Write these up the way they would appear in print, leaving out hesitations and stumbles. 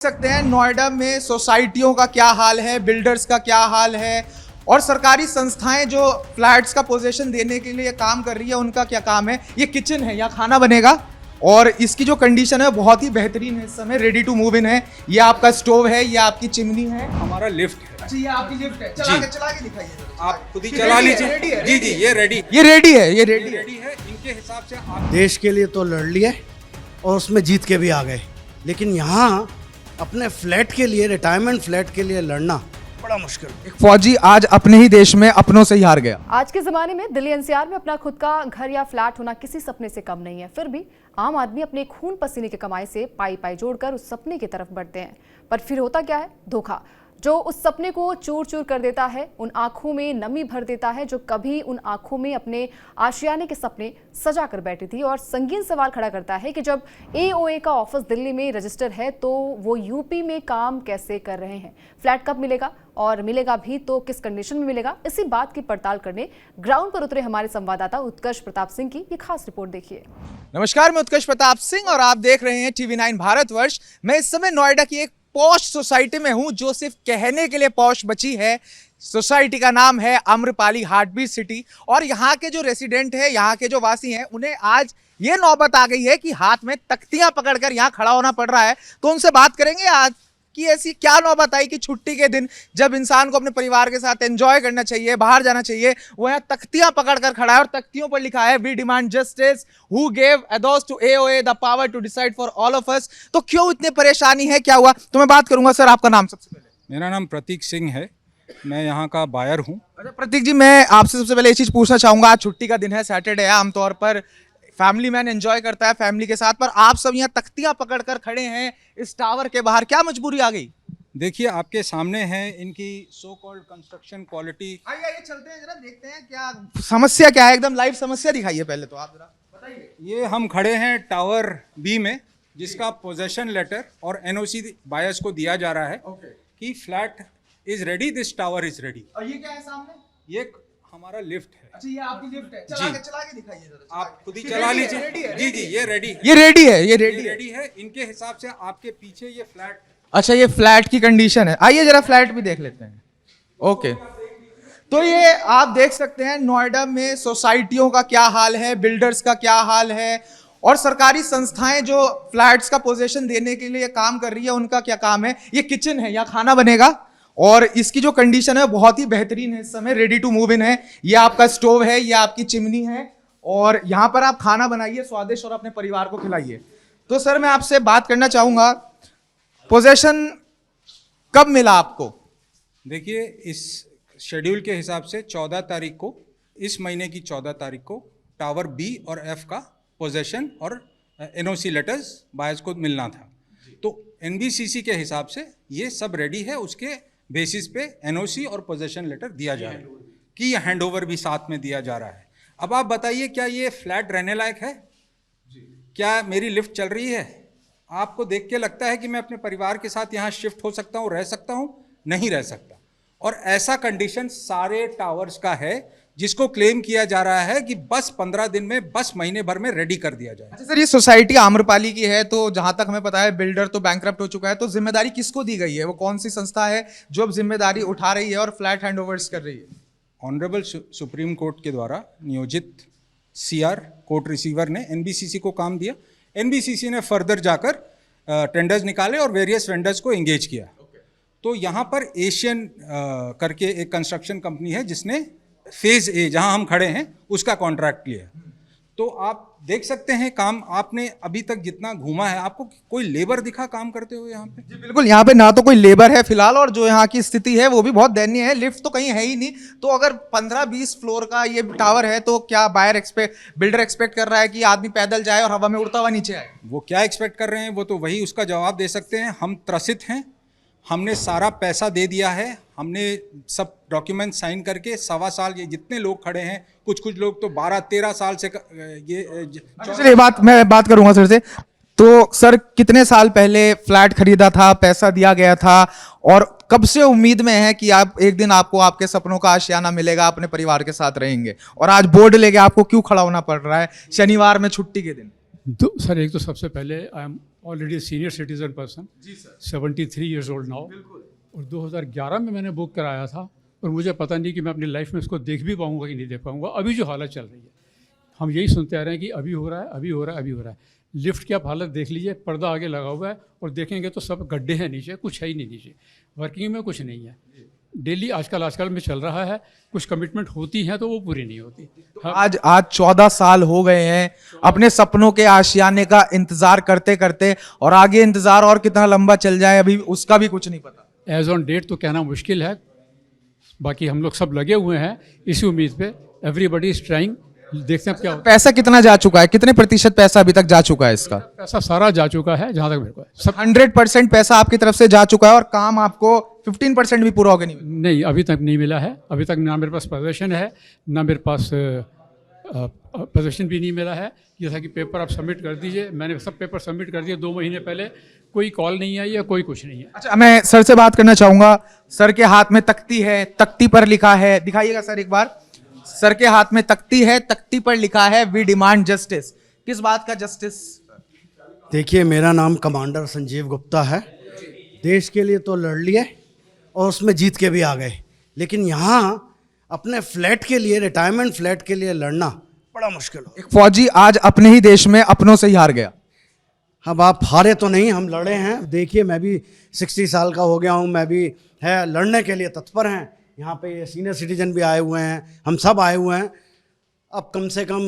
सकते हैं नोएडा में सोसाइटियों का क्या हाल है, बिल्डर्स का क्या हाल है और सरकारी संस्थाएं जो फ्लैट्स का पोजीशन देने के लिए काम कर रही है उनका क्या काम है। ये किचन है, यहाँ खाना बनेगा और इसकी जो कंडीशन है बहुत ही बेहतरीन है। इस समय रेडी टू मूव इन है। ये आपका स्टोव है, ये आपकी चिमनी है, हमारा लिफ्ट है। अच्छा ये आपकी लिफ्ट है। चला के दिखाइए, आप खुद ही चला लीजिए। जी जी ये रेडी है, ये रेडी है। इनके हिसाब से आप देश के लिए तो लड़ लिए और उसमें जीत के भी आ गए, लेकिन यहाँ अपने फ्लैट के लिए, रिटायरमेंट फ्लैट के लिए लड़ना बड़ा मुश्किल। एक फौजी आज अपने ही देश में अपनों से ही हार गया। आज के जमाने में दिल्ली एनसीआर में अपना खुद का घर या फ्लैट होना किसी सपने से कम नहीं है। फिर भी आम आदमी अपने खून पसीने की कमाई से पाई पाई जोड़कर उस सपने की तरफ बढ़ते हैं। पर फिर होता क्या है? धोखा, जो उस सपने को चूर चूर कर देता है, उन आंखों में नमी भर देता है जो कभी उन आंखों में अपने आशियाने के सपने सजा कर बैठी थी। और संगीन सवाल खड़ा करता है कि जब एओए का ऑफिस दिल्ली में रजिस्टर है तो वो यूपी में काम कैसे कर रहे हैं? फ्लैट कब मिलेगा और मिलेगा भी तो किस कंडीशन में मिलेगा? इसी बात की पड़ताल करने ग्राउंड पर उतरे हमारे संवाददाता उत्कर्ष प्रताप सिंह की ये खास रिपोर्ट देखिए। नमस्कार, मैं उत्कर्ष प्रताप सिंह और आप देख रहे हैं TV9 भारतवर्ष। मैं इस समय नोएडा की एक पॉश सोसाइटी में हूं जो सिर्फ कहने के लिए पॉश बची है। सोसाइटी का नाम है आम्रपाली हार्टबीट सिटी और यहाँ के जो रेसिडेंट है, यहाँ के जो वासी हैं, उन्हें आज ये नौबत आ गई है कि हाथ में तख्तियां पकड़कर यहाँ खड़ा होना पड़ रहा है। तो उनसे बात करेंगे आज कि ऐसी क्या नौबत आई कि छुट्टी के दिन जब इंसान को अपने परिवार के साथ एंजॉय करना चाहिए, बाहर जाना चाहिए, वो यहाँ तख्तियां पकड़कर खड़ा है और तख्तियों पर लिखा है we demand justice who gave a dose to AOA the power to decide for all of us. तो क्यों इतनी परेशानी है, क्या हुआ? तो मैं बात करूंगा। सर आपका नाम सबसे पहले? मेरा नाम प्रतीक सिंह है, मैं यहाँ का बायर हूँ। अच्छा प्रतीक जी, मैं आपसे सबसे पहले ये चीज पूछना चाहूंगा, आज छुट्टी का दिन है, सैटरडे है, आमतौर पर फैमिली मैन एंजॉय करता है फैमिली के साथ, पर आप सब यहाँ तख्तियां पकड़कर खड़े हैं इस टावर के बाहर, क्या मजबूरी आ गई? देखिए आपके सामने है इनकी सो कॉल्ड कंस्ट्रक्शन क्वालिटी। आइए चलते हैं, जरा देखते हैं क्या समस्या क्या है। एकदम लाइव समस्या दिखाइए पहले तो आप जरा बताइए। ये हम खड़े हैं टावर बी में, जिसका पोजेशन लेटर और एनओसी बायर्स को दिया जा रहा है कि flat is ready, this tower is ready. और ये क्या है सामने? ये हमारा लिफ्ट है। अच्छा ये आपकी लिफ्ट है। चला के दिखाइए जरा। आप खुद ही चला लीजिए। जी जी ये रेडी है। इनके हिसाब से आपके पीछे ये फ्लैट। अच्छा ये फ्लैट की कंडीशन है, आइए जरा फ्लैट भी देख लेते हैं। ओके, तो ये आप देख सकते हैं नोएडा में सोसाइटियों का क्या हाल है, बिल्डर्स का क्या हाल है और सरकारी संस्थाएं जो फ्लैट्स का पोजीशन देने के लिए काम कर रही है उनका क्या काम है। ये किचन है, यहाँ खाना बनेगा और इसकी जो कंडीशन है बहुत ही बेहतरीन है। इस समय रेडी टू मूव इन है। ये आपका स्टोव है, ये आपकी चिमनी है और यहाँ पर आप खाना बनाइए स्वादिष्ट और अपने परिवार को खिलाइए। तो सर मैं आपसे बात करना चाहूंगा, पोजीशन कब मिला आपको? देखिए इस शेड्यूल के हिसाब से 14 तारीख को, इस महीने की 14 तारीख को टावर बी और एफ का पोजेशन और एनओसी लेटर्स बायर्स को मिलना था। तो एनबीसीसी के हिसाब से ये सब रेडी है, उसके बेसिस पे एनओसी और पोजेशन लेटर दिया जा रहा है कि ये हैंडओवर भी साथ में दिया जा रहा है। अब आप बताइए क्या ये फ्लैट रहने लायक है? क्या मेरी लिफ्ट चल रही है? आपको देख के लगता है कि मैं अपने परिवार के साथ यहाँ शिफ्ट हो सकता हूँ, रह सकता हूँ? नहीं रह सकता। और ऐसा कंडीशन सारे टावर्स का है जिसको क्लेम किया जा रहा है कि बस 15 दिन में, बस महीने भर में रेडी कर दिया जाए। अच्छा सर, ये सोसाइटी आम्रपाली की है, तो जहां तक हमें पता है बिल्डर तो बैंकरप्ट हो चुका है, तो जिम्मेदारी किसको दी गई है? वो कौन सी संस्था है जो अब जिम्मेदारी उठा रही है और फ्लैट हैंडओवर्स कर रही है? ऑनरेबल सुप्रीम कोर्ट के द्वारा नियोजित सीआर कोर्ट रिसीवर ने एनबीसीसी को काम दिया। एनबीसीसी ने फर्दर जाकर टेंडर्स निकाले और वेरियस वेंडर्स को एंगेज किया। तो यहाँ पर एशियन करके एक कंस्ट्रक्शन कंपनी है जिसने फेज ए, जहाँ हम खड़े हैं, उसका कॉन्ट्रैक्ट लिया। तो आप देख सकते हैं काम, आपने अभी तक जितना घूमा है, आपको कोई लेबर दिखा काम करते हुए यहाँ पे? जी बिल्कुल, यहाँ पे ना तो कोई लेबर है फिलहाल और जो यहाँ की स्थिति है वो भी बहुत दयनीय है। लिफ्ट तो कहीं है ही नहीं। तो अगर 15-20 फ्लोर का ये टावर है तो क्या बिल्डर एक्सपेक्ट कर रहा है कि आदमी पैदल जाए और हवा में उड़ता हुआ नीचे आए? वो क्या एक्सपेक्ट कर रहे हैं वो तो वही उसका जवाब दे सकते हैं। हम त्रसित हैं, हमने सारा पैसा दे दिया है, हमने सब डॉक्यूमेंट साइन करके 1.25 साल, ये जितने लोग खड़े हैं, कुछ लोग तो 12-13 साल से ये मैं बात करूंगा सर से। तो सर कितने साल पहले फ्लैट खरीदा था, पैसा दिया गया था और कब से उम्मीद में है कि आप एक दिन आपको आपके सपनों का आशियाना मिलेगा, अपने परिवार के साथ रहेंगे, और आज बोर्ड लेके आपको क्यों खड़ा होना पड़ रहा है शनिवार में छुट्टी के दिन? तो सर एक तो सबसे पहले I am already senior citizen person जी सर 73 ईयर्स ओल्ड नाउ। और 2011 में मैंने बुक कराया था और मुझे पता नहीं कि मैं अपनी लाइफ में इसको देख भी पाऊंगा कि नहीं देख पाऊंगा। अभी जो हालत चल रही है हम यही सुनते आ रहे हैं कि अभी हो रहा है, अभी हो रहा है, अभी हो रहा है। लिफ्ट की आप हालत देख लीजिए, पर्दा आगे लगा हुआ है और देखेंगे तो सब गड्ढे हैं नीचे, कुछ है ही नहीं नीचे, वर्किंग में कुछ नहीं है। डेली आजकल में चल रहा है, कुछ कमिटमेंट होती हैं तो वो पूरी नहीं होती। आज 14 साल हो गए हैं अपने सपनों के आशियाने का इंतजार करते करते, और आगे इंतजार और कितना लंबा चल जाए अभी उसका भी कुछ नहीं पता। एज ऑन डेट तो कहना मुश्किल है, बाकी हम लोग सब लगे हुए हैं इसी उम्मीद पे। एवरीबडी इज ट्राइंग, देखते हैं क्या होता है। पैसा कितना जा चुका है, कितने प्रतिशत पैसा अभी तक जा चुका है इसका? पैसा सारा जा चुका है जहाँ तक मेरे को है। सब 100% पैसा आपकी तरफ से जा चुका है और काम आपको 15% भी पूरा हो गया नहीं? नहीं, अभी तक नहीं मिला है। अभी तक ना मेरे पास पोजीशन है, ना मेरे पास पोजीशन भी नहीं मिला है। ये था कि पेपर आप सबमिट कर दीजिए, मैंने सब पेपर सबमिट कर दिए 2 महीने पहले, कोई कॉल नहीं आई है, कोई कुछ नहीं है। अच्छा, मैं सर से बात करना चाहूंगा। सर के हाथ में तख्ती है, तख्ती पर लिखा है, दिखाइएगा सर एक बार। सर के हाथ में तख्ती है, तख्ती पर लिखा है वी डिमांड जस्टिस। किस बात का जस्टिस? देखिए, मेरा नाम कमांडर संजीव गुप्ता है। देश के लिए तो लड़ लिए और उसमें जीत के भी आ गए, लेकिन यहाँ अपने फ्लैट के लिए, रिटायरमेंट फ्लैट के लिए लड़ना बड़ा मुश्किल हो। एक फौजी आज अपने ही देश में अपनों से ही हार गया। अब आप हारे तो नहीं, हम लड़े हैं। देखिए, मैं भी 60 साल का हो गया हूँ, मैं भी है लड़ने के लिए तत्पर हैं। यहाँ पे ये सीनियर सिटीजन भी आए हुए हैं, हम सब आए हुए हैं। अब कम से कम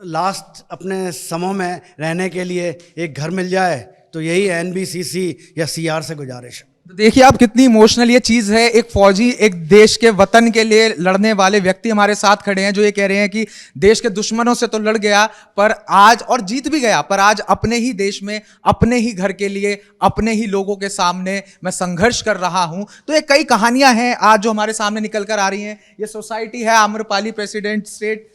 लास्ट अपने समूह में रहने के लिए एक घर मिल जाए तो यही NBCC या CR से गुजारिश है। तो देखिए आप कितनी इमोशनल ये चीज है। एक फौजी, एक देश के वतन के लिए लड़ने वाले व्यक्ति हमारे साथ खड़े हैं जो ये कह रहे हैं कि देश के दुश्मनों से तो लड़ गया पर आज, और जीत भी गया, पर आज अपने ही देश में, अपने ही घर के लिए, अपने ही लोगों के सामने मैं संघर्ष कर रहा हूं। तो ये कई कहानियां हैं आज जो हमारे सामने निकल कर आ रही हैं। ये सोसाइटी है Amrapali president state,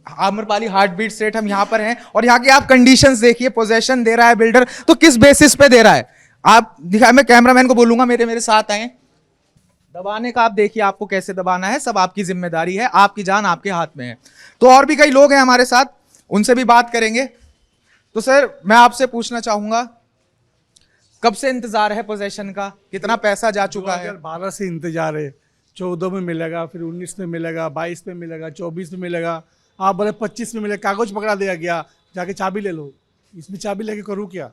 Amrapali heart beat state. हम यहाँ पर हैं और यहाँ की आप कंडीशंस देखिए। पोजेशन दे रहा है बिल्डर, तो किस बेसिस पे दे रहा है आप दिखा। मैं कैमरामैन को बोलूंगा मेरे साथ आए। दबाने का आप देखिए, आपको कैसे दबाना है, सब आपकी जिम्मेदारी है, आपकी जान आपके हाथ में है। तो और भी कई लोग हैं हमारे साथ, उनसे भी बात करेंगे। तो सर, मैं आपसे पूछना चाहूंगा, कब से इंतजार है पोजेशन का, कितना पैसा जा चुका है? 2012 से इंतजार है। 14 में मिलेगा, फिर 19 में मिलेगा, 22 में मिलेगा, 24 में मिलेगा। आप बोले 25 में मिलेगा, कागज पकड़ा दिया गया, जाके चाबी ले लो। इसमें चाबी लेके करूँ क्या?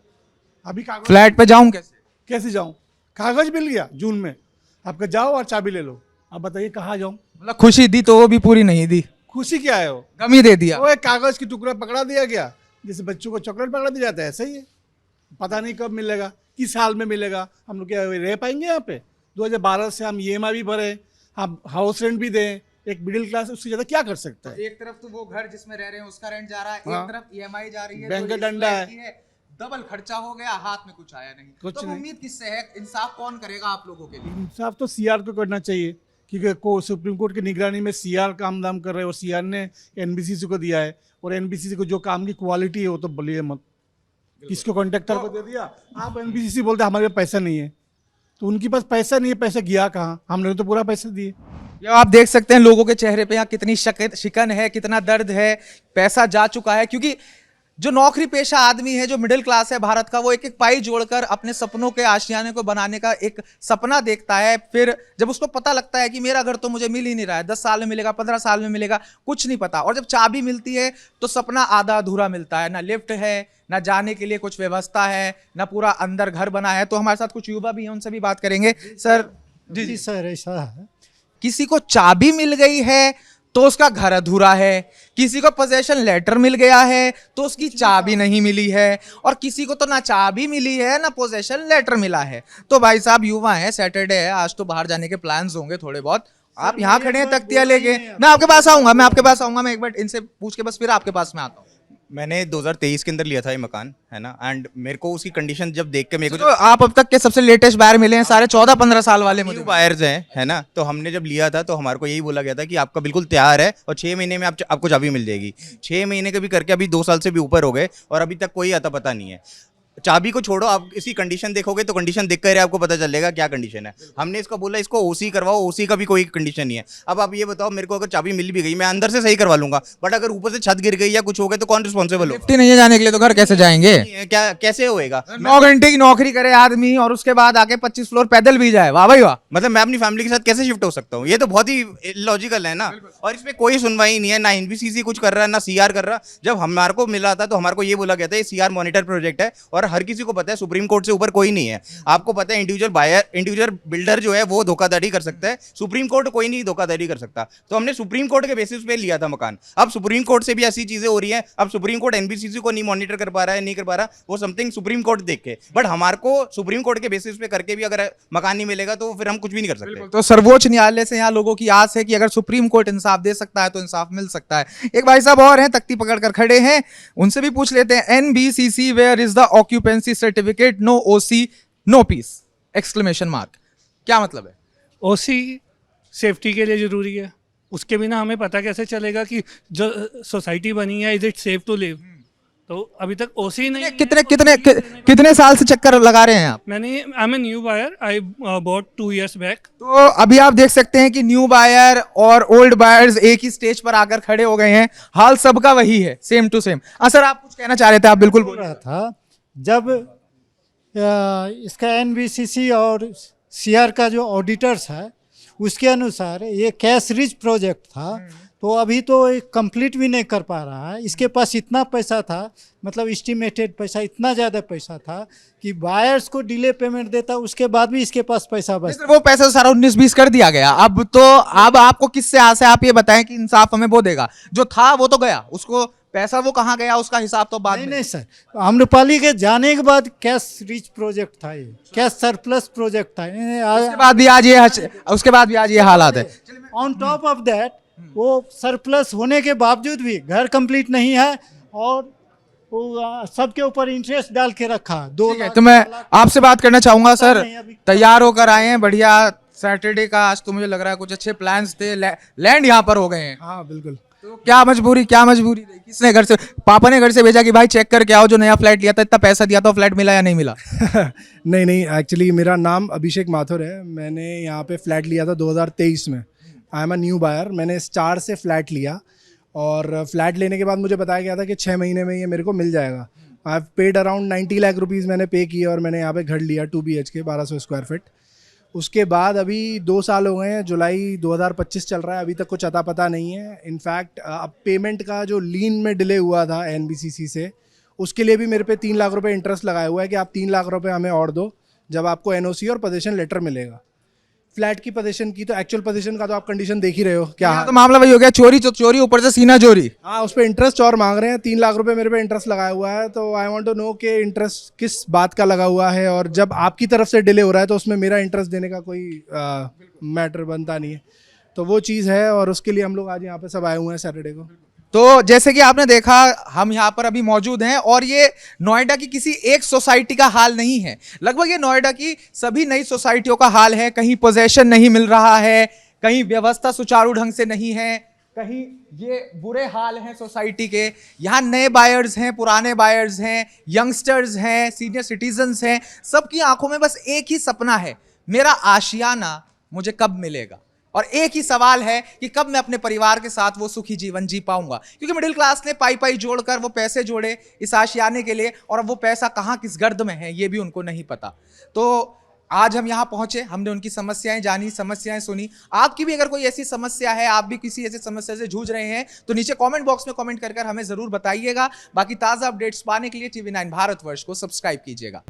अभी कागज फ्लैट पे जाऊं कैसे जाऊँ? कागज मिल गया जून में, आपका जाओ और चाबी ले लो। अब बताइए कहाँ जाऊँ? मतलब खुशी दी तो वो भी पूरी नहीं दी, खुशी क्या है? वो गम ही दे दिया। वो एक कागज की टुकड़ा पकड़ा दिया गया, जैसे बच्चों को चॉकलेट पकड़ा दिया जाता है, ऐसा ही है। पता नहीं कब मिलेगा, किस साल में मिलेगा। हम लोग क्या रह पाएंगे यहाँ पे? 2012 से हम EMI भी भरे, हम हाउस रेंट भी दें। एक मिडिल क्लास उससे ज्यादा क्या कर सकता है? एक तरफ तो वो घर जिसमें रह रहे हैं उसका रेंट जा रहा है, हाँ। एक तरफ EMI जा रही है, बैंक तो का इस डंडा फ्लैट है। की डबल खर्चा हो गया, हाथ में कुछ आया नहीं। कुछ तो नहीं। उम्मीद किससे है? इंसाफ कौन करेगा आप लोगों के लिए? इंसाफ तो CR को करना चाहिए, क्योंकि को सुप्रीम कोर्ट की निगरानी में CR काम दाम कर रहे हैं और CR ने NBCC को दिया है। और NBCC को जो काम की क्वालिटी है वो तो बोलिए मत, किसको कॉन्ट्रैक्टर को दे दिया। आप NBCC बोलते हमारे पास पैसा नहीं है, तो उनके पास पैसा नहीं है, पैसा गया कहाँ? हमने तो पूरा पैसा दिए। ये आप देख सकते हैं लोगों के चेहरे पे यहाँ कितनी शिकन है, कितना दर्द है। पैसा जा चुका है क्योंकि जो नौकरी पेशा आदमी है, जो मिडिल क्लास है भारत का, वो एक एक पाई जोड़कर अपने सपनों के आशियाने को बनाने का एक सपना देखता है। फिर जब उसको पता लगता है कि मेरा घर तो मुझे मिल ही नहीं रहा है, 10 साल में मिलेगा, 15 साल में मिलेगा, कुछ नहीं पता। और जब चाबी मिलती है तो सपना आधा अधूरा मिलता है। ना लिफ्ट है, ना जाने के लिए कुछ व्यवस्था है, ना पूरा अंदर घर बना है। तो हमारे साथ कुछ युवा भी हैं, उनसे भी बात करेंगे। सर जी सर, ऐसा है। किसी को चाबी मिल गई है तो उसका घर अधूरा है, किसी को पोजेशन लेटर मिल गया है तो उसकी चाबी नहीं मिली है, और किसी को तो ना चाबी मिली है ना पोजेशन लेटर मिला है। तो भाई साहब, युवा है, सैटरडे है, आज तो बाहर जाने के प्लान्स होंगे थोड़े बहुत। आप यहाँ खड़े हैं तख्तियां लेके, मैं आपके पास आऊंगा, मैं एक बार इनसे पूछ के बस फिर आपके पास में आता हूँ। मैंने 2023 के अंदर लिया था ये मकान, है ना, एंड मेरे को उसकी कंडीशन जब देख के मेरे को तो आप अब तक के सबसे लेटेस्ट बायर मिले हैं, सारे 14-15 साल वाले मुझे। न्यू बायर्स हैं, है ना, तो हमने जब लिया था तो हमारे को यही बोला गया था कि आपका बिल्कुल तैयार है और 6 महीने में आपको चाबी मिल जाएगी। 6 महीने के भी करके अभी 2 साल से भी ऊपर हो गए और अभी तक कोई आता पता नहीं है। चाबी को छोड़ो, आप इसकी कंडीशन देखोगे तो कंडीशन देख कर आपको पता चलेगा क्या कंडीशन है। हमने इसको बोला इसको ओसी करवाओ, ओसी का भी कोई कंडीशन नहीं है। अब आप ये बताओ मेरे को, अगर चाबी मिल भी गई मैं अंदर से सही करवा लूंगा, बट अगर ऊपर से छत गिर गई या कुछ हो गया तो कौन रिस्पॉन्सिबल होगा? लिफ्ट ही नहीं है जाने के लिए तो घर कैसे जाएंगे? क्या कैसे होएगा? 9 घंटे की नौकरी करे आदमी और उसके बाद आके 25 फ्लोर पैदल भी जाए, वाह भाई वाह। मतलब मैं अपनी फैमिली के साथ कैसे शिफ्ट हो सकता हूँ? ये तो बहुत ही लॉजिकल है ना। और इसमें कोई सुनवाई नहीं है, ना एनबीसीसी कुछ कर रहा है ना सीआर कर रहा। जब हमारे को मिला था तो हमारे को ये बोला गया था ये सीआर मॉनिटर प्रोजेक्ट है, और हर किसी को पता है सुप्रीम कोर्ट से ऊपर कोई नहीं है। आपको पता है इंडिविजुअल बायर, इंडिविजुअल बिल्डर जो है वो धोखाधड़ी कर सकता है, सुप्रीम कोर्ट कोई नहीं धोखाधड़ी कर सकता। तो हमने सुप्रीम कोर्ट के बेसिस पे लिया था मकान। अब सुप्रीम कोर्ट से भी ऐसी चीजें हो रही है, अब सुप्रीम कोर्ट एनबीसीसी को नहीं मॉनिटर कर पा रहा है, नहीं कर पा रहा, वो समथिंग सुप्रीम कोर्ट देख के। बट हमारे को सुप्रीम कोर्ट के बेसिस पे करके भी अगर मकान नहीं मिलेगा तो फिर हम कुछ भी नहीं कर सकते। तो सर्वोच्च न्यायालय से यहाँ लोगों की आस है कि अगर सुप्रीम कोर्ट इंसाफ दे सकता है तो इंसाफ मिल सकता है। एक भाई साहब और हैं, तख्ती पकड़कर खड़े हैं, उनसे भी पूछ लेते हैं। NBCC where is the occupancy certificate, no OC no peace, exclamation mark. क्या मतलब है? ओसी सेफ्टी के लिए ज़रूरी है, उसके बिना हमें पता कैसे चलेगा कि जो सोसाइटी बनी है is it safe to live. तो अभी तक ओसी नहीं है। कितने साल से चक्कर लगा रहे हैं आप? मैंने I am a new buyer, I bought 2 years back. तो अभी आप देख सकते हैं कि न्यू बायर और ओल्ड बायर्स एक ही स्टेज पर आकर खड़े हो गए हैं। हाल सबका वही है, सेम टू सेम। सर आप कुछ कहना चाह रहे थे, आप बिल्कुल बोल रहा था। जब इसका एनबीसीसी और सीआर का जो ऑडिटर्स है उसके अनुसार ये कैश रिच प्रोजेक्ट था, तो अभी तो कंप्लीट भी नहीं कर पा रहा है। इसके पास इतना पैसा था, मतलब एस्टिमेटेड पैसा इतना ज़्यादा पैसा था कि बायर्स को डिले पेमेंट देता, उसके बाद भी इसके पास पैसा बचता। वो पैसा तो सारा 19-20 कर दिया गया। अब तो अब आपको किससे आस है? आप ये बताएं कि इंसाफ हमें वो देगा। जो था वो तो गया, उसको पैसा वो कहाँ गया उसका हिसाब तो बाद में। नहीं सर, आम्रपाली के जाने के बाद कैश रिच प्रोजेक्ट था, ये कैश सरप्लस प्रोजेक्ट था। उसके बाद भी आज ये हालात है। ऑन टॉप ऑफ दैट वो सरप्लस होने के बावजूद भी घर कंप्लीट नहीं है और वो सबके ऊपर इंटरेस्ट डाल के रखा 2 लाख। तो मैं आपसे बात करना चाहूंगा सर, नहीं, अभी तैयार होकर आए हैं, बढ़िया सैटरडे का आज तो मुझे लग रहा है कुछ अच्छे प्लान्स थे, लैंड यहाँ पर हो गए हैं। हाँ बिल्कुल। तो क्या मजबूरी रही? किसने घर से, पापा ने घर से भेजा कि भाई चेक करके आओ, जो नया फ्लैट लिया था इतना पैसा दिया था, फ्लैट मिला या नहीं मिला? नहीं, एक्चुअली मेरा नाम अभिषेक माथुर है। मैंने यहाँ पे फ्लैट लिया था 2023 में। I am a new buyer. मैंने स्टार से फ्लैट लिया और फ्लैट लेने के बाद मुझे बताया गया था कि 6 महीने में ये मेरे को मिल जाएगा। I have paid around 90 lakh rupees मैंने पे किए और मैंने यहाँ पे घर लिया 2 BHK 1200 स्क्वायर फीट। उसके बाद अभी 2 साल हो गए हैं, जुलाई 2025 चल रहा है, अभी तक कुछ अता पता नहीं है। इनफैक्ट अब पेमेंट का जो लीन में डिले हुआ था एनबीसीसी से, उसके लिए भी मेरे पे 3 लाख रुपए इंटरेस्ट लगाया हुआ है कि आप 3 लाख रुपए हमें और दो जब आपको एनओसी और पोजीशन लेटर मिलेगा। फ्लैट की पोजीशन की तो एक्चुअल पोजीशन का तो आप कंडीशन देख ही रहे हो क्या। तो मामला वही हो गया, चोरी ऊपर से सीना चोरी। हाँ, उस पर इंटरेस्ट और मांग रहे हैं। 3 लाख रुपए मेरे पे इंटरेस्ट लगाया हुआ है। तो आई वांट टू नो कि इंटरेस्ट किस बात का लगा हुआ है, और जब आपकी तरफ से डिले हो रहा है तो उसमें मेरा इंटरेस्ट देने का कोई मैटर बनता नहीं है। तो वो चीज़ है, और उसके लिए हम लोग आज यहाँ पे सब आए हुए हैं सैटरडे को। तो जैसे कि आपने देखा, हम यहाँ पर अभी मौजूद हैं और ये नोएडा की किसी एक सोसाइटी का हाल नहीं है, लगभग ये नोएडा की सभी नई सोसाइटियों का हाल है। कहीं पोजेशन नहीं मिल रहा है, कहीं व्यवस्था सुचारू ढंग से नहीं है, कहीं ये बुरे हाल हैं सोसाइटी के। यहाँ नए बायर्स हैं, पुराने बायर्स हैं, यंगस्टर्स हैं, सीनियर सिटीजन्स हैं, सबकी आंखों में बस एक ही सपना है, मेरा आशियाना मुझे कब मिलेगा। और एक ही सवाल है कि कब मैं अपने परिवार के साथ वो सुखी जीवन जी पाऊंगा। क्योंकि मिडिल क्लास ने पाई जोड़कर वो पैसे जोड़े इस आशियाने के लिए, और अब वो पैसा कहाँ किस गर्द में है ये भी उनको नहीं पता। तो आज हम यहाँ पहुंचे, हमने उनकी समस्याएं जानी, समस्याएं सुनी। आपकी भी अगर कोई ऐसी समस्या है, आप भी किसी ऐसी समस्या से जूझ रहे हैं, तो नीचे कमेंट बॉक्स में कमेंट कर हमें जरूर बताइएगा। बाकी ताज़ा अपडेट्स पाने के लिए TV9 भारतवर्ष को सब्सक्राइब कीजिएगा।